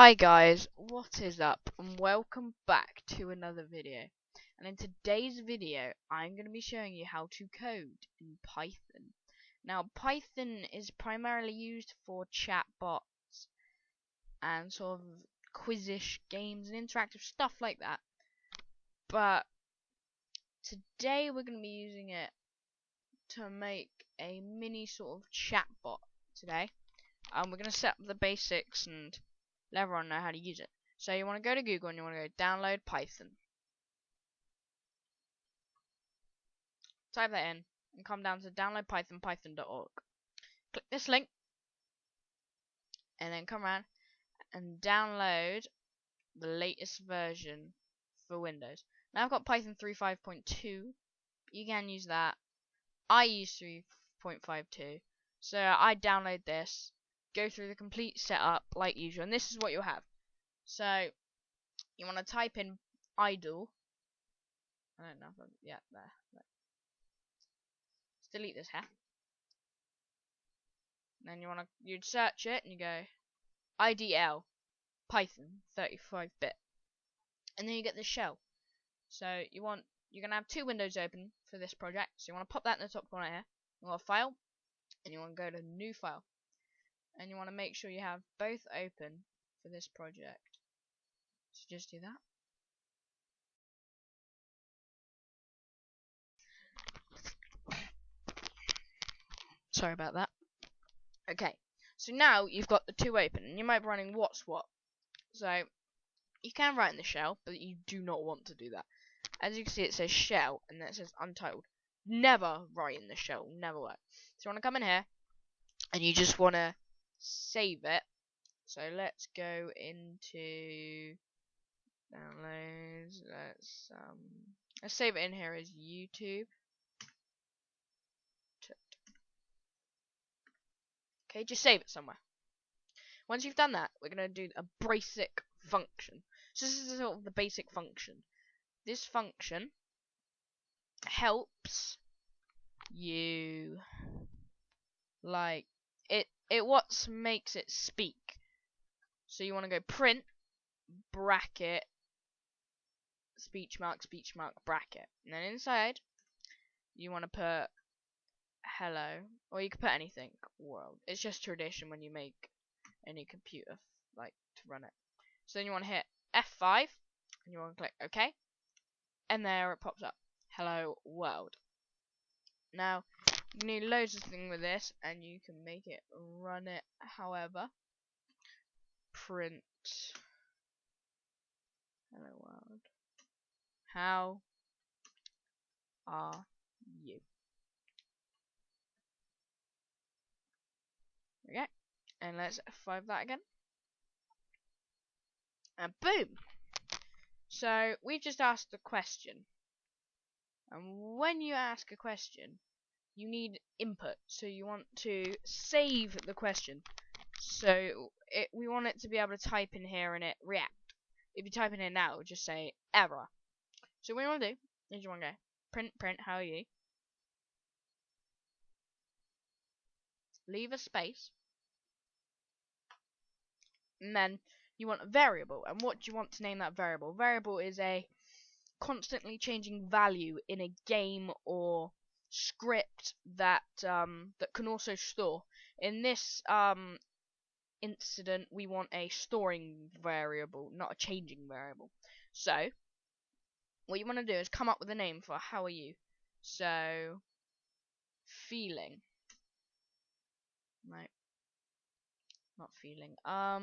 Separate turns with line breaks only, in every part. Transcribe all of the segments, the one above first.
Hi guys, what is up and welcome back to another video. And in today's video I'm going to be showing you how to code in Python. Now Python is primarily used for chatbots and sort of quizish games and interactive stuff like that. But today we're going to be using it to make a mini sort of chatbot today. We're going to set up the basics and let everyone know how to use it. So you want to go to Google and you want to go download Python. Type that in and come down to download Python, python.org. Click this link and then come around and download the latest version for Windows. Now I've got Python 3.5.2. You can use that. I use 3.52. So I download this, go through the complete setup like usual, and this is what you'll have. So you want to type in idle. I don't know if yeah, there. Let's delete this here. And then you'd search it and you go IDL Python 35-bit. And then you get the shell. So you're gonna have two windows open for this project. So you want to pop that in the top corner here. You want a file and you want to go to new file. And you want to make sure you have both open for this project. So just do that. Sorry about that. Okay, so now you've got the two open, and you might be running what's what. So you can write in the shell, but you do not want to do that. As you can see, it says shell, and then it says untitled. Never write in the shell, never work. So you want to come in here, and you just want to save it. So let's go into downloads. Let's save it in here as YouTube. Okay, just save it somewhere. Once you've done that, we're going to do a basic function. So this is sort of the basic function. This function helps you, like, it what makes it speak. So you want to go print bracket speech mark bracket, and then inside you want to put hello, or you can put anything, world. It's just tradition when you make any computer like to run it. So then you want to hit F5 and you want to click OK, and there it pops up, hello world. Now you can do loads of things with this, and you can make it run it however. Print hello world, how are you? Okay, and let's F5 that again, and boom. So we just asked a question, and when you ask a question you need input, so you want to save the question. So we want it to be able to type in here and it react. If you type in here now, it will just say error. So what you want to do is you want to go print how are you, leave a space, and then you want a variable. And what do you want to name that variable? Variable is a constantly changing value in a game or script that that can also store. In this incident, we want a storing variable, not a changing variable. So what you want to do is come up with a name for how are you. So feeling. No, not feeling. We're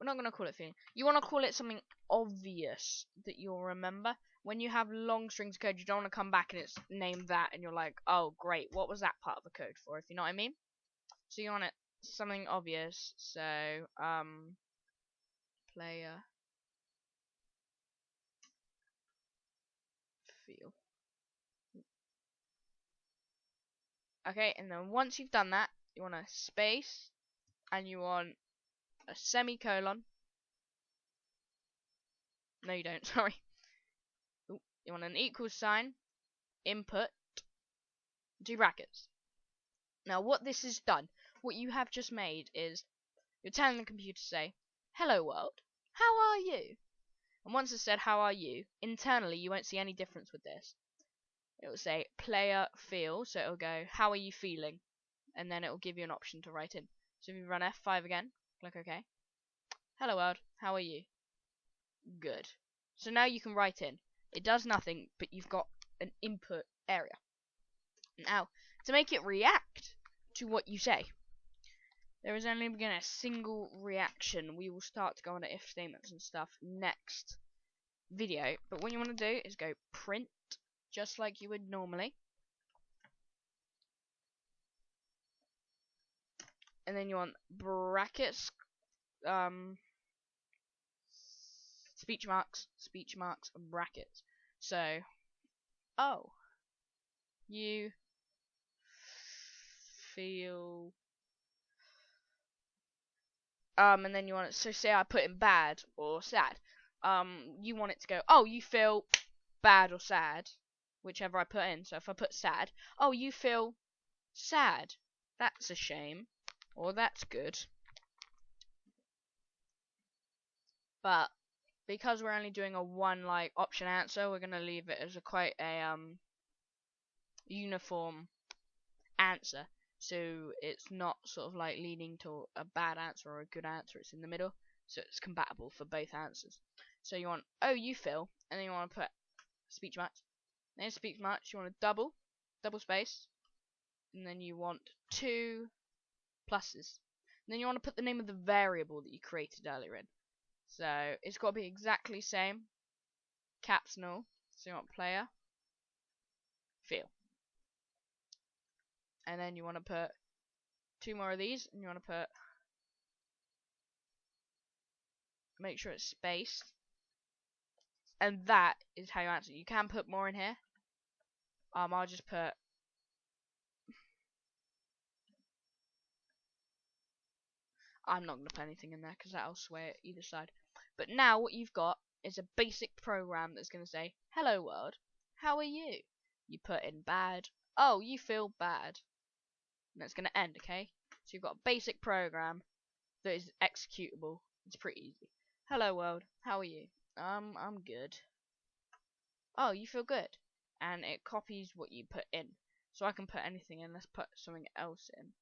not gonna call it feeling. You want to call it something obvious that you'll remember. When you have long strings of code, you don't want to come back and it's named that, and you're like, oh great, what was that part of the code for? If you know what I mean. So you want it something obvious. So player feel. Okay, and then once you've done that, you want a space, and you want a semicolon. No, you don't. Sorry. Ooh, you want an equals sign, input, two brackets. Now, what this has done, what you have just made is you're telling the computer to say, "Hello world, how are you?" And once it said, "How are you?" internally, you won't see any difference with this. It will say player feel, so it'll go, "How are you feeling?" And then it will give you an option to write in. So if you run F5 again, click OK. "Hello world, how are you?" Good. So now you can write in. It does nothing, but you've got an input area. Now, to make it react to what you say, there is only going to be a single reaction. We will start to go on to if statements and stuff next video. But what you want to do is go print, just like you would normally. And then you want brackets, speech marks, brackets. So, oh, you feel, and then you want it, so say I put in bad or sad, you want it to go, oh, you feel bad or sad, whichever I put in. So if I put sad, oh, you feel sad, that's a shame, or that's good. But because we're only doing a one like option answer, we're gonna leave it as a quite a uniform answer, so it's not sort of like leaning to a bad answer or a good answer. It's in the middle, so it's compatible for both answers. So you want, oh, you feel, and then you want to put speech marks. Then speech marks, you want a double space, and then you want 2 pluses. And then you want to put the name of the variable that you created earlier in. So it's got to be exactly same, caps and all. So you want player feel, and then you want to put 2 more of these, and you want to put, make sure it's spaced, and that is how you answer. You can put more in here. I'll just put, I'm not going to put anything in there because that'll sway either side. But now what you've got is a basic program that's going to say, hello world, how are you? You put in bad, oh, you feel bad. And it's going to end, okay? So you've got a basic program that is executable. It's pretty easy. Hello world, how are you? I'm good. Oh, you feel good. And it copies what you put in. So I can put anything in. Let's put something else in.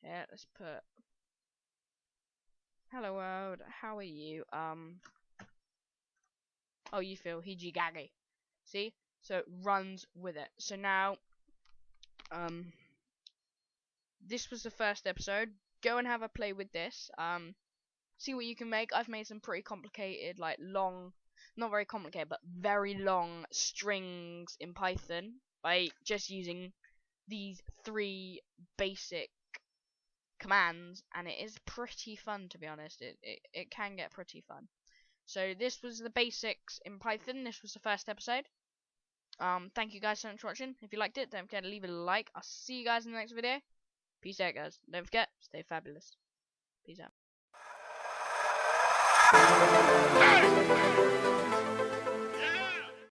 Here, let's put, hello world, how are you? Oh, you feel hijigagi. See? So it runs with it. So now, this was the first episode. Go and have a play with this. See what you can make. I've made some pretty complicated, like long, not very complicated, but very long strings in Python by just using these 3 basic commands, and it is pretty fun, to be honest. It can get pretty fun. So this was the basics in Python. This was the first episode. Thank you guys so much for watching. If you liked it, don't forget to leave a like. I'll see you guys in the next video. Peace out, guys. Don't forget, stay fabulous. Peace out.